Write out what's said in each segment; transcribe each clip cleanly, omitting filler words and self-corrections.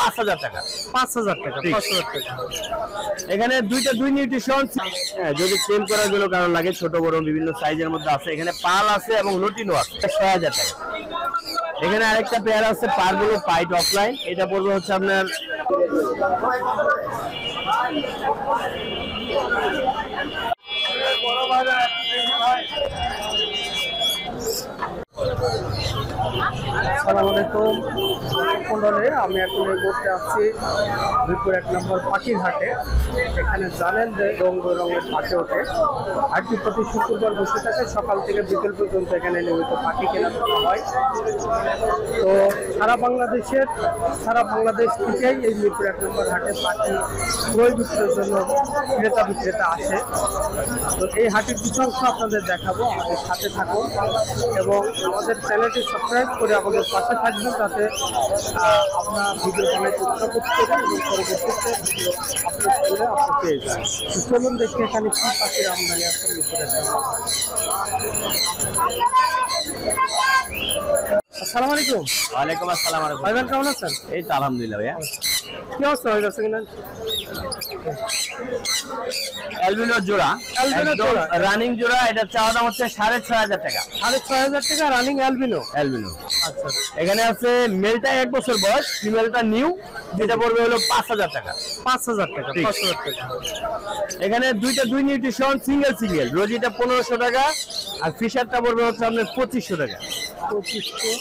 5,000 টাকা। 5,000 টাকা, 5,000 টাকা। এখানে দুই নিউট্রিশন, যদি চেঞ্জ করার জন্য কারণ লাগে ছোট বড় বিভিন্ন সাইজের মধ্যে আছে। এখানে পাল আছে এবং লুটিনো আছে, 6,000 টাকা। এখানে আরেকটা পেয়ার আছে পারগুলো পাইট অফলাইন, এটা পড়বে হচ্ছে আপনার আসসালামু আলাইকুম মন্ডলে, আমি এখন এই মুহূর্তে আছি মিরপুর 1 নম্বর পাখির হাটে। এখানে জানেন যে রং বেরঙের পাখি ওঠে। হাটটি প্রতি শুক্রবার বসে থাকে, সকাল থেকে বিকেল পর্যন্ত এখানে নিয়মিত পাখি কেনাবেচা হয়। তো সারা বাংলাদেশ থেকেই এই মিরপুর 1 নম্বর হাটে পাখি ক্রয় বিক্রয়ের জন্য ক্রেতা বিক্রেতা আসে। তো এই হাটের কিছু অংশ আপনাদের দেখাবো, আমাদের সাথে থাকুন এবং আমাদের চ্যানেলটি সাবস্ক্রাইব করে আমাদের পাশে থাকবেন, যাতে আমরা ভিডিও বানাইতে উৎসাহ করতে পারি এবং পরবর্তীতে ভিডিও আপলোড করলে আপনি পেয়ে যান। চলুন দেখি এখানে কী পাখির আমদানি আছে মিরপুরে। আসসালামু আলাইকুম। ওয়ালাইকুম আসসালাম। ভাইজান কেমন আছেন? এই তো আলহামদুলিল্লাহ ভাইয়া। কি অবস্থা হয়ে যাচ্ছে কিনা? অ্যালবিনো জোড়া, রানিং জোড়া, এটা চাওয়া দাম হচ্ছে 6,500 টাকা। 6,500 টাকা রানিং অ্যালবিনো। আচ্ছা, এখানে আছে মেলটা 1 বছর বয়স, ফিমেলটা নিউ, যেটা পড়বে হলো 5,000 টাকা। 5,000 টাকা, 5,000 টাকা। এখানে দুই নিউট্রিশন সিঙ্গেল, রোজিটা 1,500 টাকা আর ফিশারটা পড়বে হচ্ছে আপনার 2,500 টাকা। 2,500।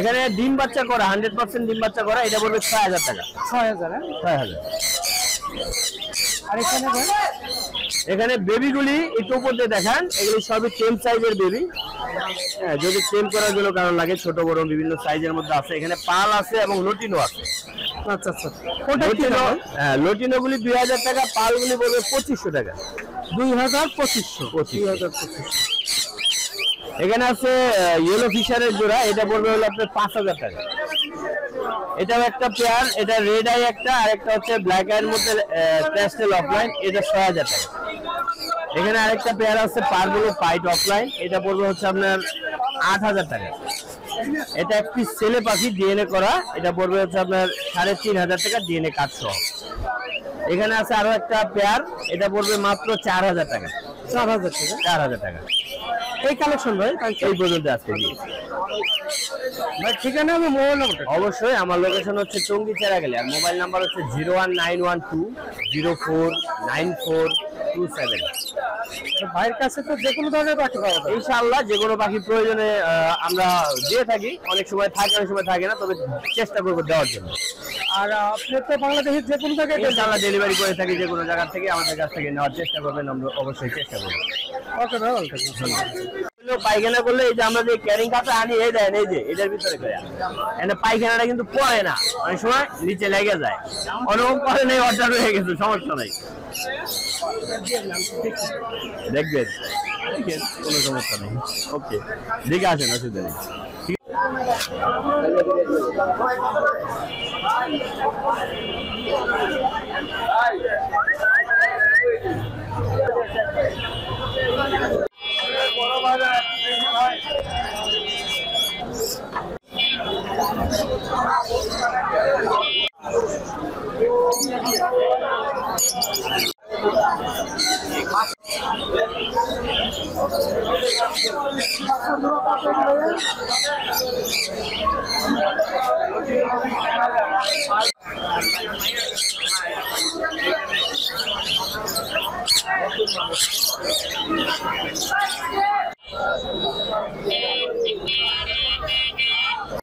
এখানে ডিম বাচ্চা করা 100% ডিম বাচ্চা করা, এটা পড়বে 6,000 টাকা। 6,000। 6,000। আর এখানে বেবিগুলি একটু উপর দিয়ে দেখান, এগুলি সবই সেম সাইজের বেবি। হ্যাঁ, যদি চেঞ্জ করার জন্য কারণ লাগে ছোট বড় বিভিন্ন সাইজের মধ্যে আছে। এখানে পাল আছে এবং লটিনো আছে। আচ্ছা আচ্ছা, লটিনো গুলি 2,000 টাকা, পালগুলি পড়বে 2,500 টাকা। 2,500। এখানে আছে ইয়েলো ফিশারের জোড়া, এটা পড়বে হলো আপনার 5,000 টাকা। এটাও একটা পেয়ার, এটা রেড আই একটা, আর একটা হচ্ছে ব্ল্যাক আইয়ের মধ্যে প্যাস্টেল অফলাইন, এটা 6,000 টাকা। এখানে আরেকটা পেয়ার আছে পারগুলো পাইট অফলাইন, এটা পড়বে হচ্ছে আপনার 8,000 টাকা। এটা একটি ছেলে পাখি ডিএনএ করা, এটা পড়বে হচ্ছে আপনার 3,500 টাকা ডিএনএ কার্ড সহ। এখানে আছে আরো একটা পেয়ার, এটা পড়বে মাত্র 4,000 টাকা। 4,000 টাকা। এই কালেকশন ভাই এই পর্যন্ত আজকে জি ভাই। ঠিকানা আমি মোবাইল নাম্বার অবশ্যই, আমার লোকেশন হচ্ছে টঙ্গী চেরাগেলে, আর মোবাইল নাম্বার হচ্ছে 01912049427। ভাইয়ের কাছে তো যে কোনো ধরনের পাখি পাওয়া যায় ইনশাআল্লাহ। যে কোনো পাখি প্রয়োজনে আমরা দিয়ে থাকি, অনেক সময় থাকে অনেক সময় থাকে না, তবে চেষ্টা করবো দেওয়ার জন্য। আর আপনি তো বাংলাদেশের যে কোনো জায়গায় ইনশাআল্লাহ ডেলিভারি করে থাকি, যে কোনো জায়গা থেকে আমাদের কাছ থেকে নেওয়ার চেষ্টা করবেন, আমরা অবশ্যই চেষ্টা করবো। ওকে ভাই, পায়খানা করলে এই যে আমরা যে ক্যারিং কাপটা আনি, এই দেন এই যে এটার ভিতরে করে, এখানে পায়খানাটা কিন্তু পড়ে না, অনেক সময় নিচে লেগে যায়। অনুভব করে নেই, অর্ডার হয়ে গেছে, সমস্যা নাই, দেখবেন, কোনো সমস্যা নেই। ওকে, দেখে আসেন, অসুবিধা নেই।